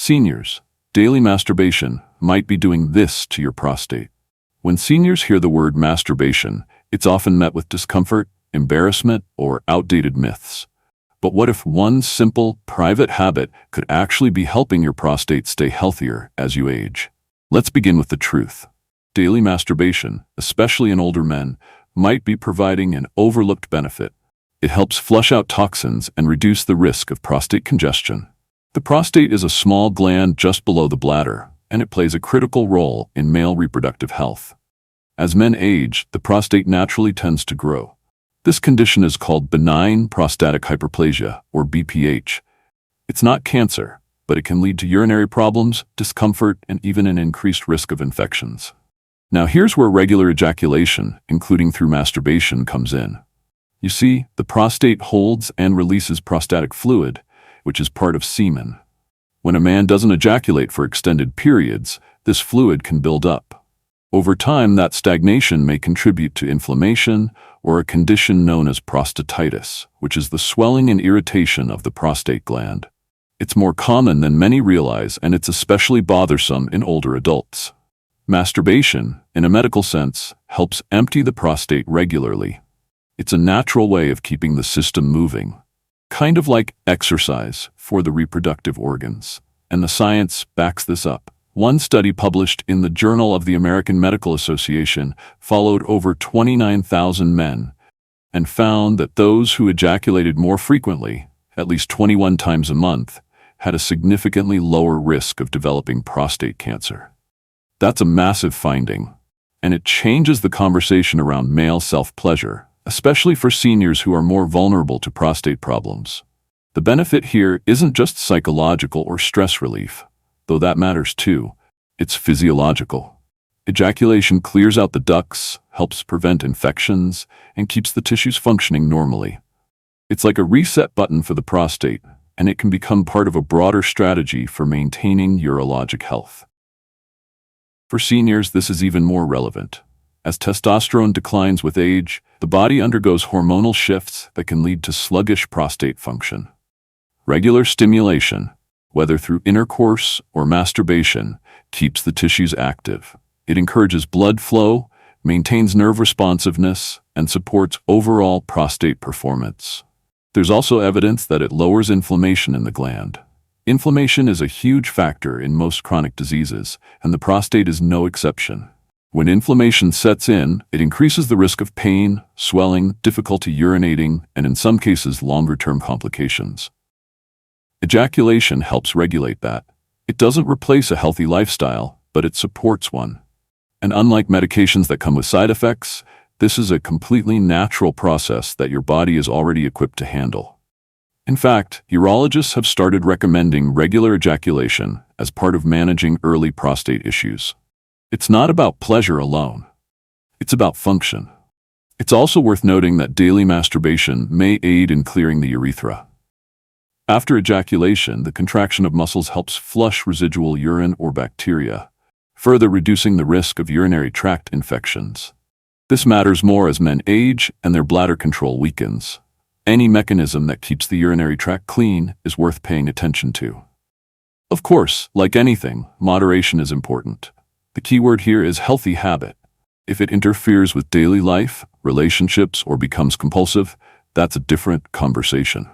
Seniors, daily masturbation might be doing this to your prostate. When seniors hear the word masturbation, it's often met with discomfort, embarrassment, or outdated myths. But what if one simple, private habit could actually be helping your prostate stay healthier as you age? Let's begin with the truth. Daily masturbation, especially in older men, might be providing an overlooked benefit. It helps flush out toxins and reduce the risk of prostate congestion. The prostate is a small gland just below the bladder, and it plays a critical role in male reproductive health. As men age, the prostate naturally tends to grow. This condition is called benign prostatic hyperplasia, or BPH. It's not cancer, but it can lead to urinary problems, discomfort, and even an increased risk of infections. Now here's where regular ejaculation, including through masturbation, comes in. You see, the prostate holds and releases prostatic fluid, which is part of semen. When a man doesn't ejaculate for extended periods, this fluid can build up. Over time, that stagnation may contribute to inflammation or a condition known as prostatitis, which is the swelling and irritation of the prostate gland. It's more common than many realize, and it's especially bothersome in older adults. Masturbation, in a medical sense, helps empty the prostate regularly. It's a natural way of keeping the system moving, kind of like exercise for the reproductive organs. And the science backs this up. One study published in the Journal of the American Medical Association followed over 29,000 men and found that those who ejaculated more frequently, at least 21 times a month, had a significantly lower risk of developing prostate cancer. That's a massive finding, and it changes the conversation around male self-pleasure, especially for seniors who are more vulnerable to prostate problems. The benefit here isn't just psychological or stress relief, though that matters too. It's physiological. Ejaculation clears out the ducts, helps prevent infections, and keeps the tissues functioning normally. It's like a reset button for the prostate, and it can become part of a broader strategy for maintaining urologic health. For seniors, this is even more relevant. As testosterone declines with age, the body undergoes hormonal shifts that can lead to sluggish prostate function. Regular stimulation, whether through intercourse or masturbation, keeps the tissues active. It encourages blood flow, maintains nerve responsiveness, and supports overall prostate performance. There's also evidence that it lowers inflammation in the gland. Inflammation is a huge factor in most chronic diseases, and the prostate is no exception. When inflammation sets in, it increases the risk of pain, swelling, difficulty urinating, and in some cases, longer-term complications. Ejaculation helps regulate that. It doesn't replace a healthy lifestyle, but it supports one. And unlike medications that come with side effects, this is a completely natural process that your body is already equipped to handle. In fact, urologists have started recommending regular ejaculation as part of managing early prostate issues. It's not about pleasure alone. It's about function. It's also worth noting that daily masturbation may aid in clearing the urethra. After ejaculation, the contraction of muscles helps flush residual urine or bacteria, further reducing the risk of urinary tract infections. This matters more as men age and their bladder control weakens. Any mechanism that keeps the urinary tract clean is worth paying attention to. Of course, like anything, moderation is important. The key word here is healthy habit. If it interferes with daily life, relationships, or becomes compulsive, that's a different conversation.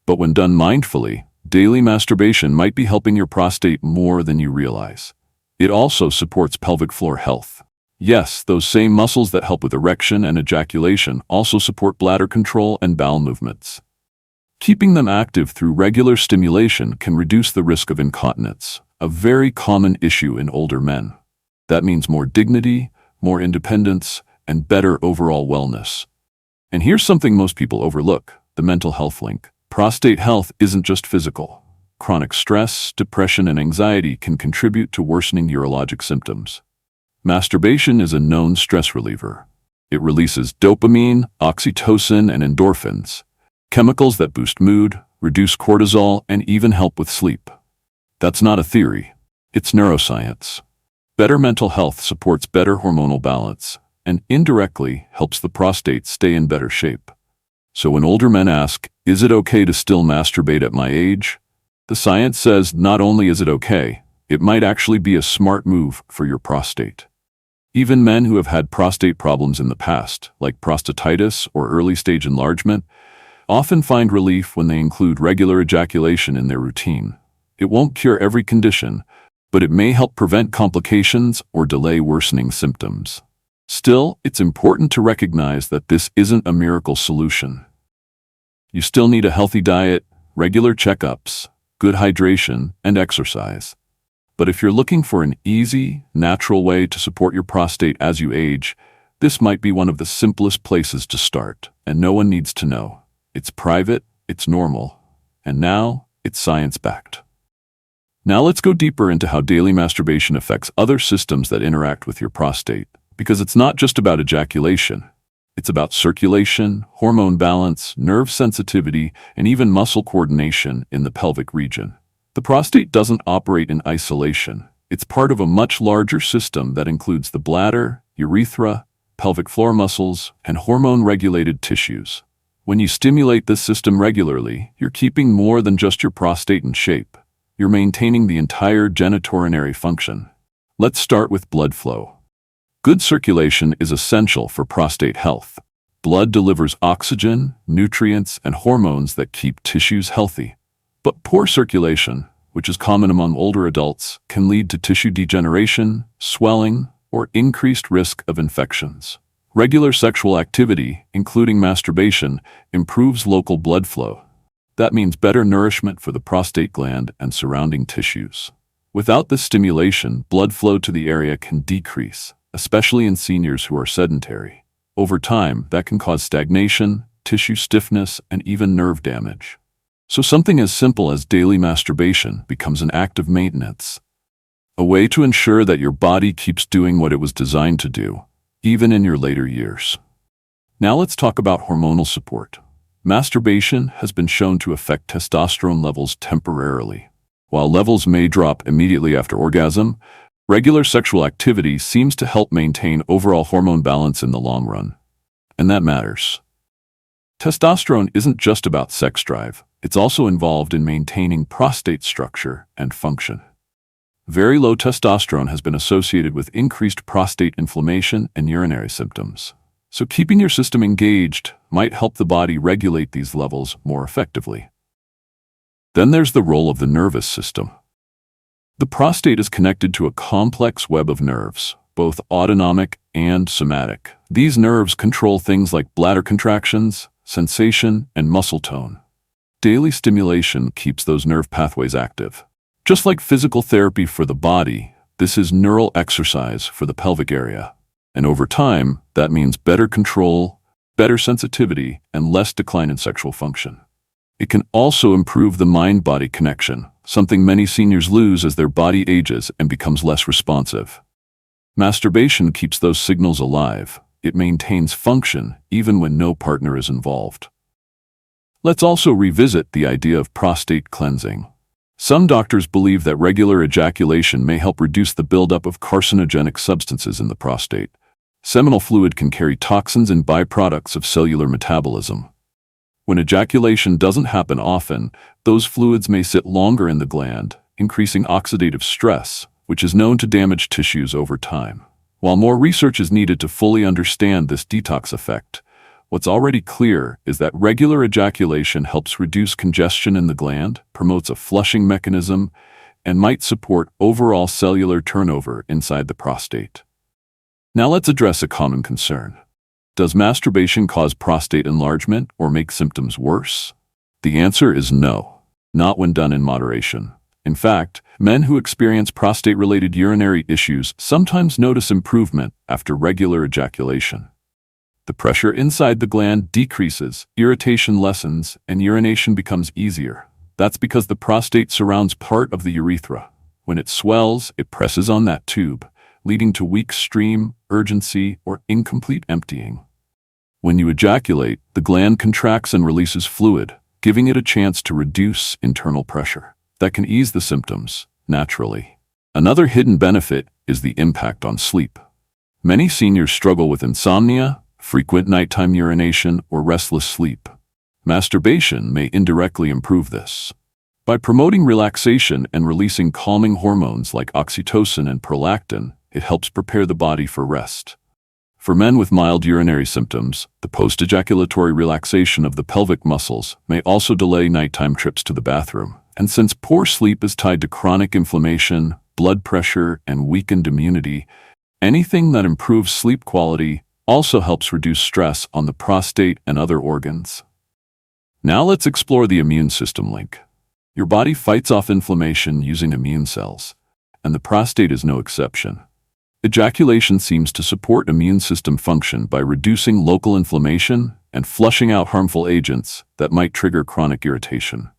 But when done mindfully, daily masturbation might be helping your prostate more than you realize. It also supports pelvic floor health. Yes, those same muscles that help with erection and ejaculation also support bladder control and bowel movements. Keeping them active through regular stimulation can reduce the risk of incontinence, a very common issue in older men. That means more dignity, more independence, and better overall wellness. And here's something most people overlook: the mental health link. Prostate health isn't just physical. Chronic stress, depression, and anxiety can contribute to worsening urologic symptoms. Masturbation is a known stress reliever. It releases dopamine, oxytocin, and endorphins, chemicals that boost mood, reduce cortisol, and even help with sleep. That's not a theory. It's neuroscience. Better mental health supports better hormonal balance and indirectly helps the prostate stay in better shape. So when older men ask, "Is it okay to still masturbate at my age?" The science says not only is it okay, it might actually be a smart move for your prostate. Even men who have had prostate problems in the past, like prostatitis or early-stage enlargement, often find relief when they include regular ejaculation in their routine. It won't cure every condition, but it may help prevent complications or delay worsening symptoms. Still, it's important to recognize that this isn't a miracle solution. You still need a healthy diet, regular checkups, good hydration, and exercise. But if you're looking for an easy, natural way to support your prostate as you age, this might be one of the simplest places to start, and no one needs to know. It's private, it's normal, and now it's science-backed. Now let's go deeper into how daily masturbation affects other systems that interact with your prostate, because it's not just about ejaculation. It's about circulation, hormone balance, nerve sensitivity, and even muscle coordination in the pelvic region. The prostate doesn't operate in isolation. It's part of a much larger system that includes the bladder, urethra, pelvic floor muscles, and hormone-regulated tissues. When you stimulate this system regularly, you're keeping more than just your prostate in shape. You're maintaining the entire genitourinary function. Let's start with blood flow. Good circulation is essential for prostate health. Blood delivers oxygen, nutrients, and hormones that keep tissues healthy. But poor circulation, which is common among older adults, can lead to tissue degeneration, swelling, or increased risk of infections. Regular sexual activity, including masturbation, improves local blood flow. That means better nourishment for the prostate gland and surrounding tissues. Without this stimulation, blood flow to the area can decrease, especially in seniors who are sedentary. Over time, that can cause stagnation, tissue stiffness, and even nerve damage. So something as simple as daily masturbation becomes an act of maintenance, a way to ensure that your body keeps doing what it was designed to do, even in your later years. Now let's talk about hormonal support. Masturbation has been shown to affect testosterone levels temporarily. While levels may drop immediately after orgasm, regular sexual activity seems to help maintain overall hormone balance in the long run. And that matters. Testosterone isn't just about sex drive. It's also involved in maintaining prostate structure and function. Very low testosterone has been associated with increased prostate inflammation and urinary symptoms. So keeping your system engaged might help the body regulate these levels more effectively. Then there's the role of the nervous system. The prostate is connected to a complex web of nerves, both autonomic and somatic. These nerves control things like bladder contractions, sensation, and muscle tone. Daily stimulation keeps those nerve pathways active. Just like physical therapy for the body, this is neural exercise for the pelvic area. And over time, that means better control, better sensitivity, and less decline in sexual function. It can also improve the mind-body connection, something many seniors lose as their body ages and becomes less responsive. Masturbation keeps those signals alive. It maintains function even when no partner is involved. Let's also revisit the idea of prostate cleansing. Some doctors believe that regular ejaculation may help reduce the buildup of carcinogenic substances in the prostate. Seminal fluid can carry toxins and byproducts of cellular metabolism. When ejaculation doesn't happen often, those fluids may sit longer in the gland, increasing oxidative stress, which is known to damage tissues over time. While more research is needed to fully understand this detox effect, what's already clear is that regular ejaculation helps reduce congestion in the gland, promotes a flushing mechanism, and might support overall cellular turnover inside the prostate. Now let's address a common concern. Does masturbation cause prostate enlargement or make symptoms worse? The answer is no, not when done in moderation. In fact, men who experience prostate-related urinary issues sometimes notice improvement after regular ejaculation. The pressure inside the gland decreases, irritation lessens, and urination becomes easier. That's because the prostate surrounds part of the urethra. When it swells, it presses on that tube, leading to weak stream, urgency, or incomplete emptying. When you ejaculate, the gland contracts and releases fluid, giving it a chance to reduce internal pressure. That can ease the symptoms, naturally. Another hidden benefit is the impact on sleep. Many seniors struggle with insomnia, frequent nighttime urination, or restless sleep. Masturbation may indirectly improve this. By promoting relaxation and releasing calming hormones like oxytocin and prolactin, it helps prepare the body for rest. For men with mild urinary symptoms, the post-ejaculatory relaxation of the pelvic muscles may also delay nighttime trips to the bathroom. And since poor sleep is tied to chronic inflammation, blood pressure, and weakened immunity, anything that improves sleep quality also helps reduce stress on the prostate and other organs. Now let's explore the immune system link. Your body fights off inflammation using immune cells, and the prostate is no exception. Ejaculation seems to support immune system function by reducing local inflammation and flushing out harmful agents that might trigger chronic irritation.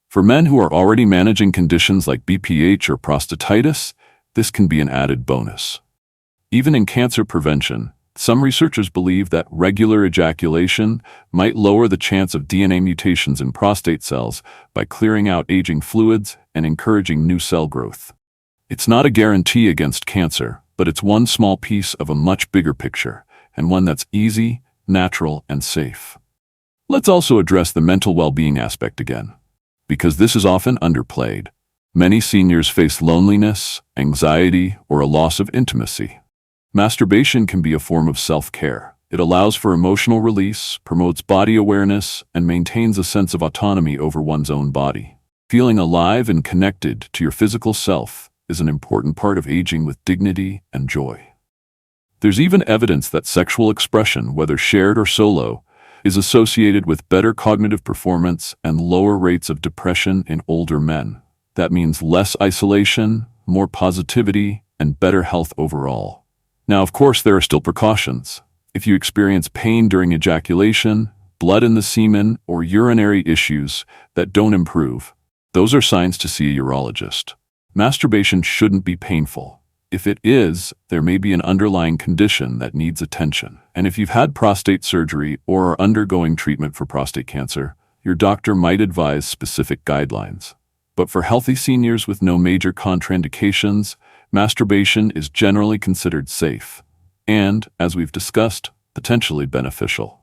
For men who are already managing conditions like BPH or prostatitis, this can be an added bonus. Even in cancer prevention, some researchers believe that regular ejaculation might lower the chance of DNA mutations in prostate cells by clearing out aging fluids and encouraging new cell growth. It's not a guarantee against cancer, but it's one small piece of a much bigger picture, and one that's easy, natural, and safe. Let's also address the mental well-being aspect again, because this is often underplayed. Many seniors face loneliness, anxiety, or a loss of intimacy. Masturbation can be a form of self-care. It allows for emotional release, promotes body awareness, and maintains a sense of autonomy over one's own body. Feeling alive and connected to your physical self is an important part of aging with dignity and joy. There's even evidence that sexual expression, whether shared or solo, is associated with better cognitive performance and lower rates of depression in older men. That means less isolation, more positivity, and better health overall. Now, of course, there are still precautions. If you experience pain during ejaculation, blood in the semen, or urinary issues that don't improve, those are signs to see a urologist. Masturbation shouldn't be painful. If it is, there may be an underlying condition that needs attention. And if you've had prostate surgery or are undergoing treatment for prostate cancer, your doctor might advise specific guidelines. But for healthy seniors with no major contraindications, masturbation is generally considered safe and, as we've discussed, potentially beneficial.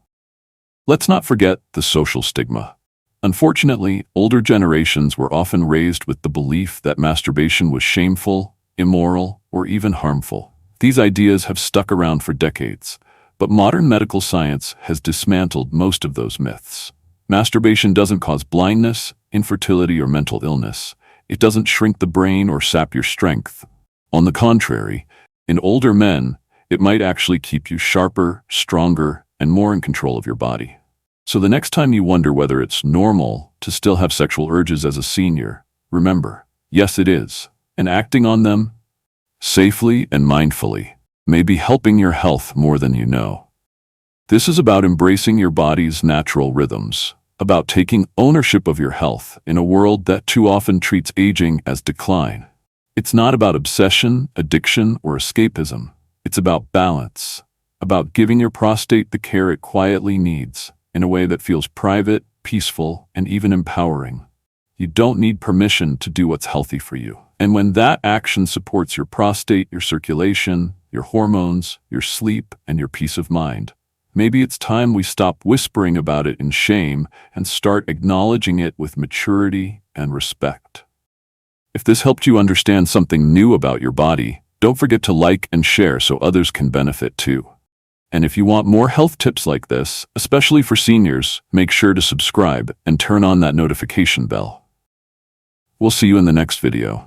Let's not forget the social stigma. Unfortunately, older generations were often raised with the belief that masturbation was shameful, immoral, or even harmful. These ideas have stuck around for decades, but modern medical science has dismantled most of those myths. Masturbation doesn't cause blindness, infertility, or mental illness. It doesn't shrink the brain or sap your strength. On the contrary, in older men, it might actually keep you sharper, stronger, and more in control of your body. So the next time you wonder whether it's normal to still have sexual urges as a senior, remember, yes it is, and acting on them, safely and mindfully, may be helping your health more than you know. This is about embracing your body's natural rhythms, about taking ownership of your health in a world that too often treats aging as decline. It's not about obsession, addiction, or escapism. It's about balance, about giving your prostate the care it quietly needs, in a way that feels private, peaceful, and even empowering. You don't need permission to do what's healthy for you. And when that action supports your prostate, your circulation, your hormones, your sleep, and your peace of mind, maybe it's time we stop whispering about it in shame and start acknowledging it with maturity and respect. If this helped you understand something new about your body, don't forget to like and share so others can benefit too. And if you want more health tips like this, especially for seniors, make sure to subscribe and turn on that notification bell. We'll see you in the next video.